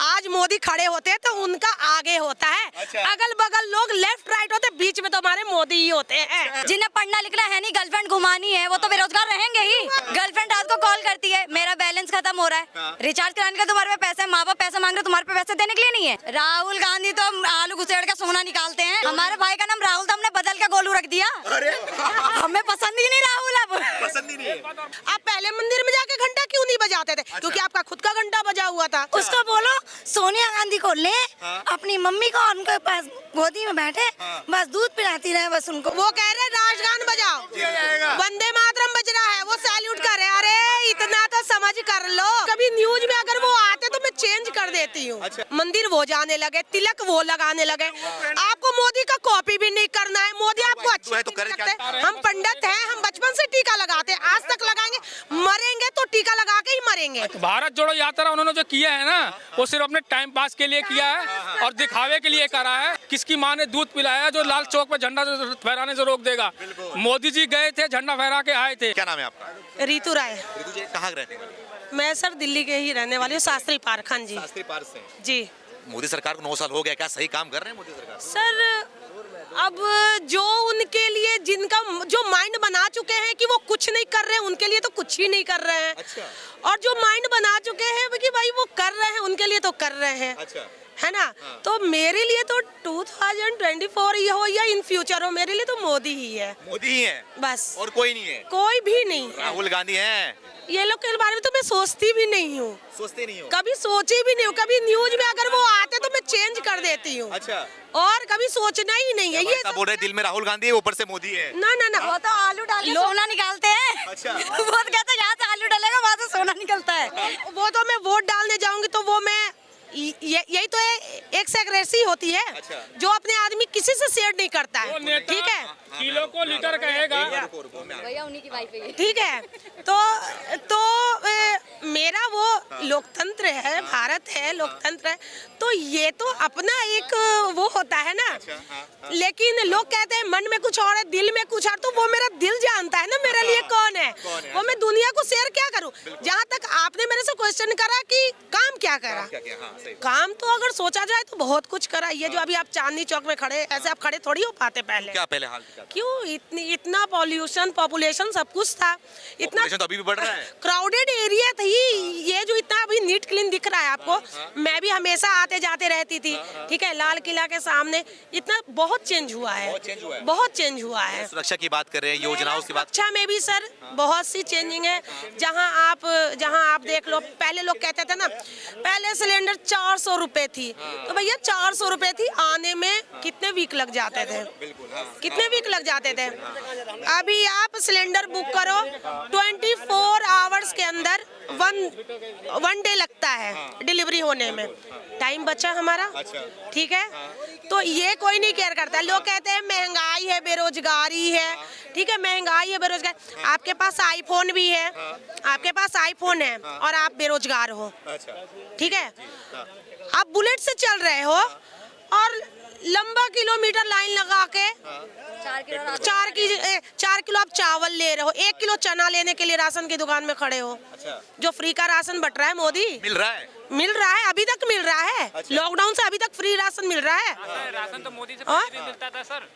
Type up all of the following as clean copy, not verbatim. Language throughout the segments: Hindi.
आज मोदी खड़े होते हैं तो उनका आगे होता है। अच्छा। अगल बगल लोग लेफ्ट राइट होते, बीच में तो हमारे मोदी ही होते हैं। जिन्हें पढ़ना लिखना है नहीं, गर्लफ्रेंड घुमानी है, वो तो बेरोजगार रहेंगे ही। गर्लफ्रेंड रात को कॉल करती है, मेरा बैलेंस खत्म हो रहा है, रिचार्ज कराने का तुम्हारे पे पैसे, माँ बाप पैसे मांग रहे, तुम्हारे पे पैसे देने के लिए नहीं है। राहुल गांधी तो आलू घुसेड़ के सोना निकालते हैं। हमारे भाई का नाम राहुल, तो हमने बदल के गोलू रख दिया। हमें पसंद ही नहीं राहुल। अब पसंद ही नहीं है। आप पहले मंदिर में जाके घंटा क्यों नहीं बजाते थे? क्योंकि आपका खुद का घंटा बजा हुआ था। उसको बोलो सोनिया गांधी को ले, अपनी मम्मी को उनके पास गोदी में बैठे, बस दूध पिलाती रहे बस उनको। वो कह रहे राजगान बजाओ, वंदे मातरम बज रहा है, वो सैल्यूट कर रहे। अरे इतना तो समझ कर लो। कभी न्यूज में अगर वो आते तो मैं चेंज कर देती हूँ। मंदिर वो जाने लगे, तिलक वो लगाने लगे। आपको मोदी का कॉपी भी नहीं करना है। मोदी आपको अच्छे तो करे क्या? हम पंडित हैं, हम बचपन से टीका लगाते हैं, आज तक लगाएंगे, मरेंगे तो टीका लगा के ही मरेंगे। भारत जोड़ो यात्रा उन्होंने जो किया है ना, वो सिर्फ अपने टाइम पास के लिए किया है और दिखावे के लिए करा है। किसकी माँ ने दूध पिलाया जो लाल चौक पे झंडा फहराने से रोक देगा? मोदी जी गए थे, झंडा फहरा के आए थे। क्या नाम है आपका? रीतू राय। ऋतु जी कहाँ रहने वाले? मैं सर दिल्ली के ही रहने वाली हूँ, शास्त्री पार्क। हाँ जी शास्त्री पार्क से। जी मोदी सरकार को 9 साल हो गया, क्या सही काम कर रहे हैं मोदी सरकार? सर, अब जो उनके लिए जिनका जो माइंड बना चुके हैं कि वो कुछ नहीं कर रहे हैं, उनके लिए तो कुछ ही नहीं कर रहे हैं। अच्छा। और जो माइंड बना चुके हैं कि भाई वो कर रहे हैं, उनके लिए तो कर रहे हैं। अच्छा। है ना? तो मेरे लिए तो 2024 ही हो या इन फ्यूचर हो, मेरे लिए तो मोदी ही है। मोदी ही है बस, और कोई नहीं है? कोई भी नहीं है। राहुल गांधी हैं? ये लोग के बारे में तो मैं सोचती भी नहीं हूँ, सोचते नहीं हो? कभी सोची भी नहीं हूँ। कभी न्यूज में अगर वो आते तो मैं चेंज कर देती हूँ। अच्छा। और कभी सोचना ही नहीं है। ये बोल रहे दिल में राहुल गांधी है, ऊपर से मोदी है। ना ना ना, वो तो आलू डाल के सोना निकालते हैं। अच्छा। वो तो कहते हैं यहाँ से आलू डालेगा, वहाँ से सोना निकलता है। वो तो मैं वोट डालने जाऊंगी तो वो मैं यही तो एक सेक्रेटरी होती है। अच्छा। जो अपने आदमी किसी से शेयर नहीं करता है। ठीक है, किलो को लीटर कहेगा। भैया उन्हीं की वाइफ है। ठीक है। तो मेरा वो लोकतंत्र है, भारत है, लोकतंत्र है, तो ये तो अपना एक वो होता है ना। लेकिन लोग कहते हैं मन में कुछ और है, दिल में कुछ और। तो वो मेरा दिल जानता है ना मेरे लिए कौन है। वो मैं दुनिया को शेयर क्या करूं? जहाँ तक आपने मेरे से क्वेश्चन करा कि काम क्या करा, काम तो अगर सोचा जाए तो बहुत कुछ करा। ये जो अभी आप चांदनी चौक में खड़े, ऐसे आप खड़े थोड़ी हो पाते पहले। क्या पहले हाल क्या था? क्यों इतना पॉल्यूशन, पॉपुलेशन सब कुछ था, इतना Population तो अभी भी बढ़ रहा है। क्राउडेड एरिया थी। ये जो इतना अभी नीट क्लीन दिख रहा है आपको, मैं भी हमेशा आते जाते रहती थी। ठीक है, लाल किला के सामने इतना बहुत चेंज हुआ है, बहुत चेंज हुआ है। सुरक्षा की बात कर रहे हैं, योजनाओं की बात। सुरक्षा में भी सर बहुत सी चेंजिंग है। जहां आप देख लो, पहले लोग कहते थे ना, पहले सिलेंडर 400 रुपए थी, तो भैया 400 रुपए थी, आने में कितने वीक लग जाते थे? कितने वीक लग जाते थे? अभी आप सिलेंडर बुक करो, 24 आवर्स के अंदर वन डे लगता है डिलीवरी होने में। टाइम बचा हमारा। ठीक है, तो ये कोई नहीं केयर करता। लोग कहते हैं महंगाई है, बेरोजगारी है। ठीक है, महंगाई है, बेरोजगारी। आपके पास आईफोन भी है, आपके पास आईफोन है और आप बेरोजगार हो। ठीक है, आप बुलेट से चल रहे हो और लंबा किलोमीटर लाइन लगा के 4 किलो आप चावल ले रहे हो, 1 किलो चना लेने के लिए राशन की दुकान में खड़े हो। जो फ्री का राशन बट रहा है, मोदी मिल रहा है, अभी तक मिल रहा है। लॉकडाउन से अभी तक फ्री राशन मिल रहा है। राशन तो मोदी से पहले भी मिलता था सर।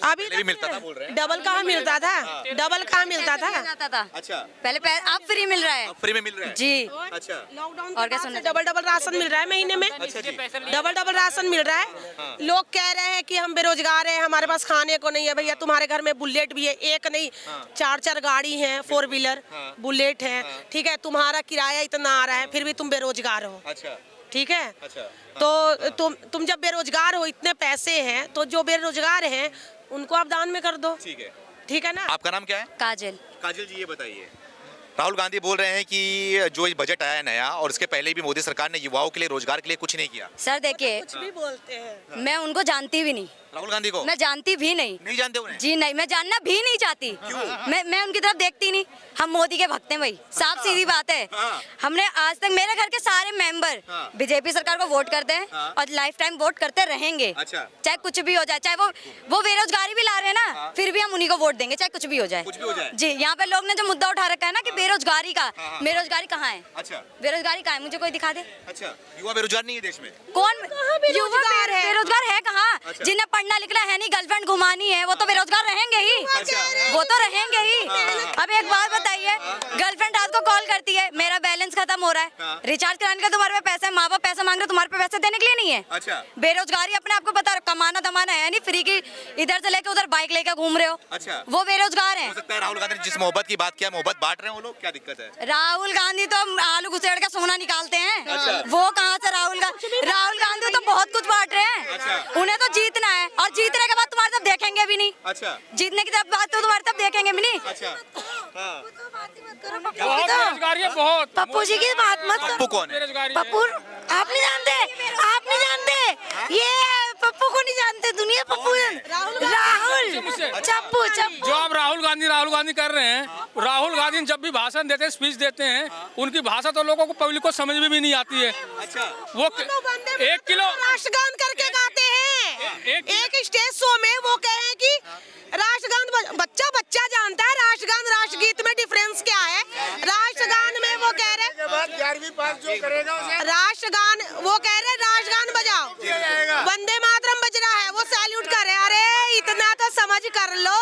अभी भी मिलता था, बोल रहे हैं। डबल कहाँ मिलता था? डबल कहाँ मिलता था? अच्छा, पहले अब फ्री मिल रहा है। फ्री में मिल रहा है जी। अच्छा। लॉकडाउन और के क्या बाद से डबल राशन मिल रहा है महीने में। डबल राशन मिल रहा है। लोग कह रहे हैं कि हम बेरोजगार हैं, हमारे पास खाने को नहीं है। भैया तुम्हारे घर में बुलेट भी है, एक नहीं 4 गाड़ी है, 4 व्हीलर बुलेट है। ठीक है, तुम्हारा किराया इतना आ रहा है, फिर भी तुम बेरोजगार हो। अच्छा। ठीक है। अच्छा। तो तुम जब बेरोजगार हो, इतने पैसे हैं, तो जो बेरोजगार हैं उनको आप दान में कर दो। ठीक है ना। आपका नाम क्या है? काजल। काजल जी, ये बताइए, राहुल गांधी बोल रहे हैं कि जो बजट आया है नया, और इसके पहले भी मोदी सरकार ने युवाओं के लिए, रोजगार के लिए कुछ नहीं किया। सर देखिए, कुछ भी बोलते हैं। मैं उनको जानती भी नहीं, राहुल गांधी को मैं जानती भी नहीं। नहीं जानते उन्हें? जी नहीं, मैं जानना भी नहीं चाहती। मैं उनकी तरफ देखती नहीं। हम मोदी के भक्त हैं भाई, साफ सीधी बात है। हमने आज तक, मेरे घर के सारे मेंबर बीजेपी सरकार को वोट करते हैं और लाइफ टाइम वोट करते रहेंगे। अच्छा। चाहे कुछ भी हो जाए, चाहे वो बेरोजगारी भी ला रहे हैं ना, फिर भी हम उन्हीं को वोट देंगे, चाहे कुछ भी हो जाए। कुछ भी हो जाए। जी, यहाँ पे लोग ने जो मुद्दा उठा रखा है ना कि बेरोजगारी का, बेरोजगारी कहाँ है? अच्छा। बेरोजगारी कहाँ है? मुझे कोई दिखा दे। अच्छा, युवा बेरोजगार नहीं है देश में? कौन बेरोजगार है? बेरोजगार है कहाँ? अच्छा। जिन्हें पढ़ना लिखना है नहीं, गर्लफ्रेंड घुमानी है, वो तो बेरोजगार रहेंगे ही। वो तो रहेंगे ही। अब एक बात बताइए, गर्लफ्रेंड रात को कॉल करती है, मेरा बैलेंस खत्म हो रहा है, रिचार्ज कराने का तुम्हारे पे पैसा है, माँ बाप पैसा मांग रहे, तुम्हारे पे पैसे देने के लिए नहीं है। अच्छा। बेरोजगारी अपने आप को बता, कमाना दमाना है नहीं, फ्री की इधर से लेके उधर बाइक लेकर घूम रहे हो। अच्छा। वो बेरोजगार है। हो सकता है राहुल गांधी ने जिस मोहब्बत की बात किया, मोहब्बत बांट रहे हैं वो लोग, क्या दिक्कत है? राहुल गांधी तो आलू घुसेड़ के सोना निकालते हैं। अच्छा। वो कहाँ से राहुल गांधी तो बहुत कुछ बांट रहे हैं। अच्छा। उन्हें तो जीतना है, और जीतने के बाद तुम्हारे तब देखेंगे भी नहीं। अच्छा। जीतने की बात तो तुम्हारे तब देखेंगे भी नहीं। अच्छा। हाँ। बहुत बेरोजगारी है, बहुत। पप्पू जी की बात मत पप्पू कौन है? बेरोजगारी पप्पू आप नहीं जानते, आप नहीं जानते, ये पप्पू को नहीं जानते दुनिया। पप्पू राहुल चप्पू जो आप राहुल गांधी कर रहे हैं, राहुल गांधी जब भी भाषण देते हैं, स्पीच देते हैं, उनकी भाषा तो लोगों को, पब्लिक को समझ में भी नहीं आती है। अच्छा। वो 1 किलो राष्ट्रगान करके गाते हैं। एक स्टेज शो में वो कहे कि राष्ट्रगान, बच्चा जानता है राष्ट्रगान राष्ट्रगीत में डिफरेंस क्या है। राष्ट्रगान में वो कह रहे, 11वीं पास जो करेगा उसे राष्ट्रगान, वो कह रहे राष्ट्रगान बजाओ, वंदे मातरम बज रहा है, वो सैल्यूट करे। अरे इतना तो समझ कर लो,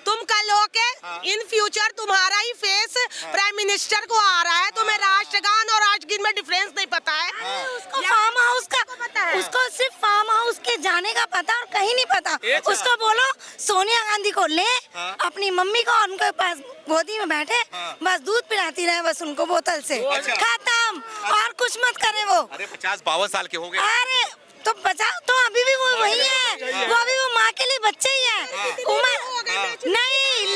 तुम कल हो के इन फ्यूचर तुम्हारा ही फेस प्राइम मिनिस्टर को आ रहा है, तुम्हें राष्ट्रगान और राष्ट्रगीत में डिफरेंस नहीं पता है। उसको फार्म हाउस का पता है, उसको सिर्फ फार्म हाउस के जाने का पता और कहीं नहीं पता। उसको बोलो सोनिया गांधी को ले अपनी मम्मी को उनके पास गोदी में बैठे, बस दूध पिलाती रहे बस उनको बोतल से, खत्म, और कुछ मत करे वो। अरे 50-52 साल के हो गए। अरे तो बचाओ, तो अभी भी वो वही है, वो अभी वो माँ के लिए बच्चे ही है। उम्र नहीं,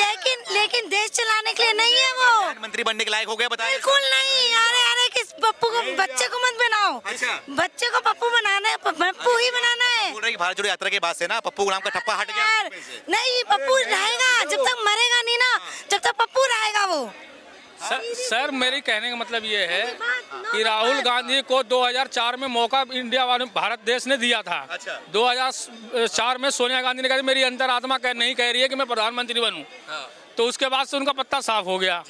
लेकिन देश चलाने के लिए नहीं है वो। प्रधानमंत्री बनने के लायक हो गए, बताइए। बिल्कुल नहीं। अरे किस पप्पू को, बच्चे को मत बनाओ। अच्छा। बच्चे को पप्पू बनाना है, पप्पू ही बनाना है। बोल रहे कि भारत जोड़ो यात्रा के बाद से ना पप्पू नाम का ठप्पा हट गया। यार नहीं, पप्पू रहेगा जब तक मरेगा नहीं ना, जब तक पप्पू रहेगा वो। सर मेरे कहने का मतलब ये है कि राहुल गांधी को 2004 में मौका इंडिया वाले भारत देश ने दिया था। अच्छा। 2004 में सोनिया गांधी ने कहा मेरी अंतरात्मा नहीं कह रही है कि मैं प्रधानमंत्री बनूं। तो उसके बाद से उनका पत्ता साफ हो गया।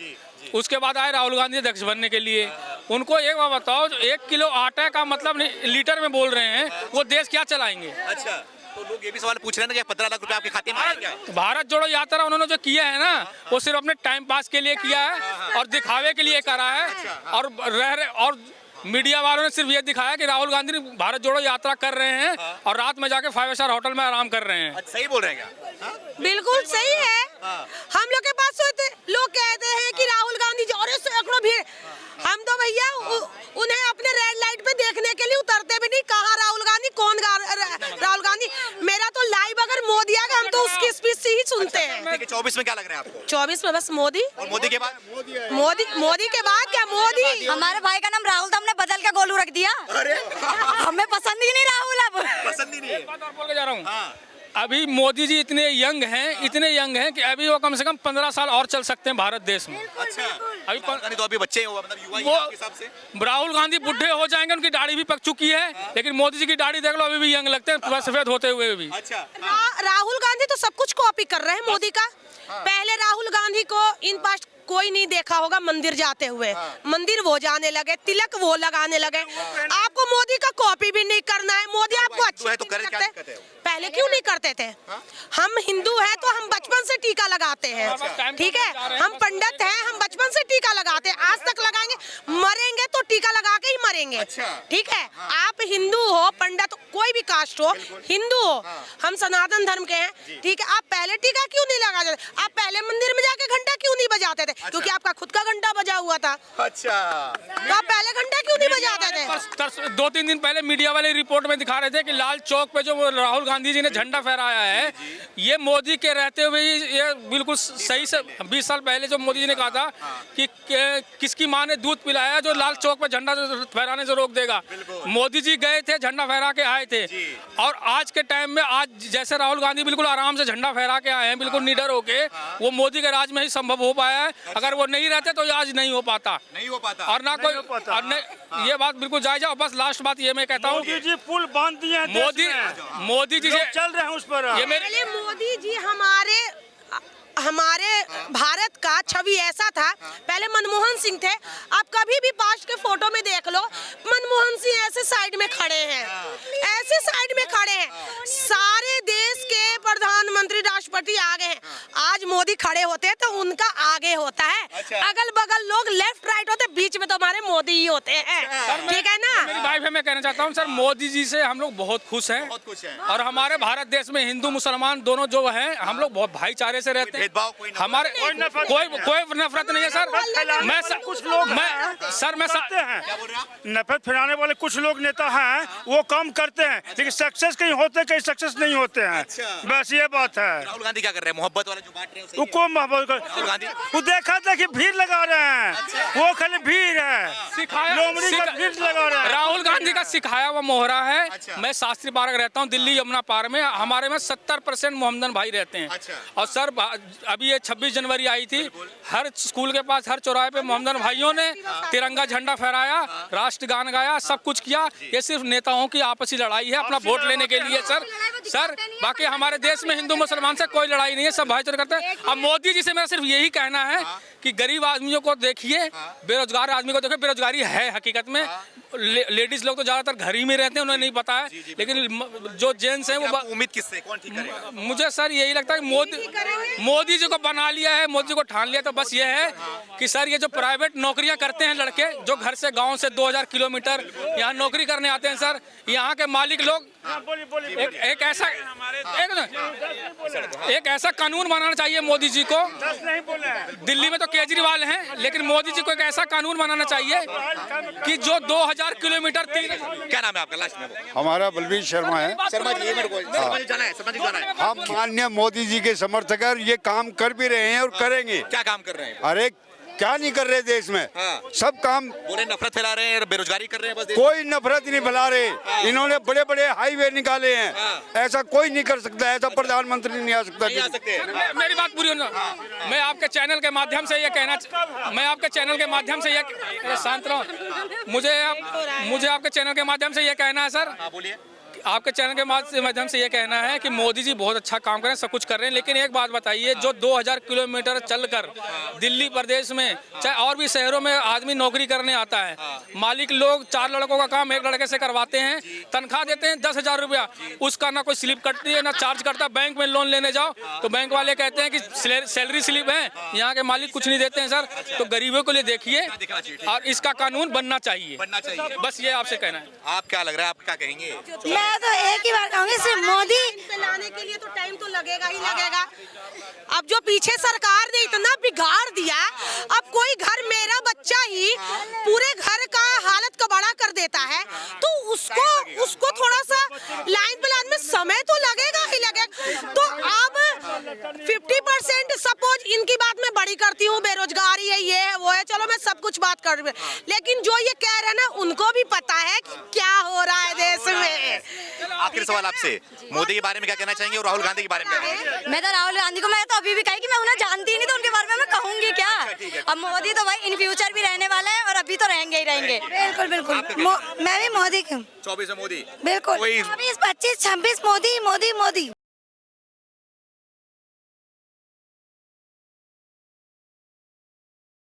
उसके बाद आए राहुल गांधी अध्यक्ष बनने के लिए। उनको एक बात बताओ, जो 1 किलो आटा का मतलब लीटर में बोल रहे हैं, वो देश क्या चलाएंगे? अच्छा, तो लोग ये भी सवाल पूछ रहे हैं ना कि 15 लाख रुपए आपके खाते में आए क्या? भारत जोड़ो यात्रा उन्होंने जो किया है ना, वो सिर्फ अपने टाइम पास के लिए किया है और दिखावे के लिए करा है। और मीडिया वालों ने सिर्फ ये दिखाया कि राहुल गांधी भारत जोड़ो यात्रा कर रहे हैं और रात में जाके 5 स्टार होटल में आराम कर रहे हैं। अच्छा, सही बोल रहे हैं क्या? बिल्कुल सही है। हम लोग के पास लोग कहते हैं कि राहुल गांधी जोरे सैकड़ों भीड़, हम तो भैया उन्हें अपने रेड लाइट पे देखने के लिए उतरते भी नहीं। कहाँ राहुल गांधी, कौन राहुल गांधी? मेरा तो लाइव अगर मोदी आएगा हम तो उसकी स्पीच से ही सुनते हैं। ठीक है, 24 में क्या लग रहा है आपको? 24 में बस मोदी। और मोदी के बाद? मोदी के बाद क्या मोदी? हमारे भाई का नाम राहुल था, हमने बदल के गोलू रख दिया। अरे हमें पसंद ही नहीं राहुल अब। पसंद ही नहीं है। बात और बोल के जा रहा हूँ, अभी मोदी जी इतने यंग हैं कि अभी वो कम से कम 15 साल और चल सकते हैं भारत देश में। अच्छा, अभी तो अभी बच्चे ही हो, मतलब युवा ही वो हैं आपके हिसाब से। राहुल गांधी बुढ़े हो जाएंगे, उनकी दाढ़ी भी पक चुकी है, लेकिन मोदी जी की दाढ़ी देख लो अभी भी यंग लगते हैं, सफेद होते हुए भी। अच्छा। राहुल गांधी तो सब कुछ कॉपी कर रहे हैं मोदी का। पहले राहुल गांधी को इन पास्ट कोई नहीं देखा होगा मंदिर जाते हुए। मंदिर वो जाने लगे, तिलक वो लगाने लगे। आपको मोदी का कॉपी भी नहीं करना है। मोदी आपको अच्छे तो करे क्या दिक्कत है? पहले क्यों नहीं करते थे? हम हिंदू हैं तो हम बचपन से टीका लगाते हैं, ठीक है। हम पंडित हैं, हम बचपन से टीका लगाते हैं, आज तक लगाएंगे, मरेंगे तो टीका लगा के ही मरेंगे, ठीक है। आप हिंदू हो, पंडित, कोई भी कास्ट हो, हिंदू हो, हम सनातन धर्म के हैं, ठीक है। आप पहले टीका क्यों नहीं लगा जाते? आप पहले मंदिर में जाके घंटा क्यों नहीं बजाते थे? क्योंकि आपका खुद का घंटा बजा हुआ था। अच्छा, तो आप पहले घंटा क्यों नहीं बजाते थे? 2-3 दिन पहले मीडिया वाले रिपोर्ट में दिखा रहे थे कि लाल चौक पे जो राहुल गांधी जी ने झंडा फहराया है, ये मोदी के रहते हुए ये बिल्कुल सही से 20 साल पहले जो मोदी जी ने कहा था कि किसकी माँ ने दूध पिलाया, जो लाल चौक पे झंडा फहराने से रोक देगा। मोदी जी गए थे, झंडा फहरा के आए थे, और आज के टाइम में आज जैसे राहुल गांधी बिल्कुल आराम से झंडा फहरा के आए हैं, बिल्कुल निडर होके, वो मोदी के राज में ही संभव हो पाया है। अगर वो नहीं रहते तो आज नहीं हो पाता, और ना कोई, और ये बात बिल्कुल जायज है। और बस लास्ट बात ये मैं कहता हूँ, मोदी जी पुल बांध दिए हैं मोदी जी से चल रहे हैं उस पर। ये मेरे पहले मोदी जी हमारे भारत का छवि ऐसा था। पहले मनमोहन सिंह थे, आप कभी भी पास्ट के फोटो में देख लो, मनमोहन सिंह ऐसे साइड में खड़े हैं, ऐसे साइड में खड़े हैं। सारे देश के प्रधानमंत्री राष्ट्रपति आगे हैं, आज मोदी खड़े होते हैं तो उनका आगे होता है। अगल बगल लोग लेफ्ट राइट होते, बीच में तो हमारे मोदी ही होते हैं, ठीक है ना। मेरी वाइफ है, मैं कहना चाहता हूँ सर, मोदी जी से हम लोग बहुत खुश हैं, और हमारे भारत देश में हिंदू मुसलमान दोनों जो हैं, हम लोग बहुत भाईचारे से रहते हैं। हमारे कोई नफरत नहीं है सर। मैं कुछ लोग नफरत फैलाने वाले कुछ लोग नेता हैं, वो काम करते हैं, लेकिन सक्सेस कहीं होते हैं, कहीं सक्सेस नहीं होते हैं। बस ये बात है। राहुल गांधी क्या कर रहे हैं? मोहब्बत वाला जो बांट रहे हैं वो कौन मोहब्बत राहुल गांधी वो देखा कि भीड़ लगा रहे हैं, वो खाली भीड़ है, लोमड़ी का भीड़ लगा रहे हैं। राहुल गांधी का सिखाया हुआ मोहरा है। मैं शास्त्री पार्क रहता हूँ, दिल्ली यमुना पार्क में, हमारे में 70% मोहम्मदन भाई रहते हैं। और सर अभी ये 26 जनवरी आई थी, हर स्कूल के पास, हर चौराहे पे मोहम्मदन भाइयों ने तिरंगा झंडा फहराया, राष्ट्रगान गाया, सब कुछ किया। ये सिर्फ नेताओं की आपसी लड़ाई है अपना वोट लेने के लिए सर। बाकी हमारे देश में हिंदू मुसलमान से कोई लड़ाई नहीं है, सब भाईचारा करते हैं। अब मोदी जी से मेरा सिर्फ यही कहना है कि गरीब आदमियों को देखिए, बेरोजगार आदमी को देखिए। बेरोजगारी है हकीकत में, लेडीज लोग तो ज्यादातर घर ही में रहते हैं, उन्हें नहीं पता है, लेकिन जो जेंट्स हैं वो उम्मीद किससे, कौन ठीक करेगा? मुझे सर यही लगता है कि मोदी जी को बना लिया है, मोदी जी को ठान लिया, तो बस ये है कि सर ये जो प्राइवेट नौकरियां करते हैं लड़के, जो घर से गांव से 2000 किलोमीटर यहाँ नौकरी करने आते हैं सर, यहाँ के मालिक लोग एक ऐसा कानून बनाना चाहिए मोदी जी को। दिल्ली में तो केजरीवाल हैं, लेकिन मोदी जी को एक ऐसा कानून बनाना चाहिए कि जो 2000 किलोमीटर। क्या नाम है आपका? लास्ट में हमारा बलबीर शर्मा है। शर्मा जी, ये मेरे को जाना है। हम माननीय मोदी जी के समर्थक हैं, ये काम कर भी रहे हैं और करेंगे। क्या काम कर रहे हैं? अरे क्या नहीं कर रहे देश में, सब काम। पूरे नफरत फैला रहे हैं, बेरोजगारी कर रहे हैं, बस कोई नफरत नहीं फैला रहे। इन्होंने बड़े बड़े हाईवे निकाले हैं, ऐसा कोई नहीं कर सकता, ऐसा प्रधानमंत्री नहीं आ सकता। नहीं आ सकते। मेरी बात पूरी होना, मैं आपके चैनल के माध्यम से ये कहना, शांत रहो, मुझे आपके चैनल के माध्यम से ये कहना है सर। बोलिए। आपके चैनल के माध्यम से ये कहना है कि मोदी जी बहुत अच्छा काम कर रहे हैं, सब कुछ कर रहे हैं, लेकिन एक बात बताइए, जो 2000 किलोमीटर चलकर दिल्ली प्रदेश में, चाहे और भी शहरों में आदमी नौकरी करने आता है, मालिक लोग 4 लड़कों का काम 1 लड़के से करवाते हैं, तनख्वाह देते हैं 10,000 रुपया, उसका ना कोई स्लिप कटती है ना चार्ज करता। बैंक में लोन लेने जाओ तो बैंक वाले कहते हैं कि सैलरी स्लिप है, यहाँ के मालिक कुछ नहीं देते हैं सर। तो गरीबों के लिए देखिए, और इसका कानून बनना चाहिए, बस ये आपसे कहना है। आप क्या लग रहा है, आप क्या कहेंगे? मैं तो एक ही बात कहूँगी, सिर्फ मोदी पे लाने के लिए तो टाइम तो लगेगा ही लगेगा। अब जो पीछे सरकार ने इतना बिगाड़ दिया, अब कोई घर, मेरा बच्चा ही पूरे घर का हालत का बड़ा कर देता है, तो उसको थोड़ा सा लाइन पे लाने में समय तो लगेगा ही लगेगा। तो अब 50% सपोज इनकी बात मैं बड़ी करती हूँ, बेरोजगारी है, ये है, वो है, चलो मैं सब कुछ बात कर रही हूँ, लेकिन जो ये कह रहे हैं ना, उनको भी पता है कि क्या हो रहा है देश में। आखिरी सवाल आपसे, मोदी के बारे में क्या कहना चाहेंगे और राहुल गांधी के बारे में क्या कहेंगे? मैं तो राहुल गांधी को, मैं तो अभी भी कही कि मैं उन्हें जानती ही नहीं, तो उनके बारे में मैं कहूंगी क्या। अब मोदी तो भाई इन फ्यूचर भी रहने वाला है, और अभी तो रहेंगे ही रहेंगे। बिल्कुल बिल्कुल, मैं भी मोदी की हूँ। 24 में मोदी, बिल्कुल। कोई 24, 25, 26 मोदी मोदी मोदी।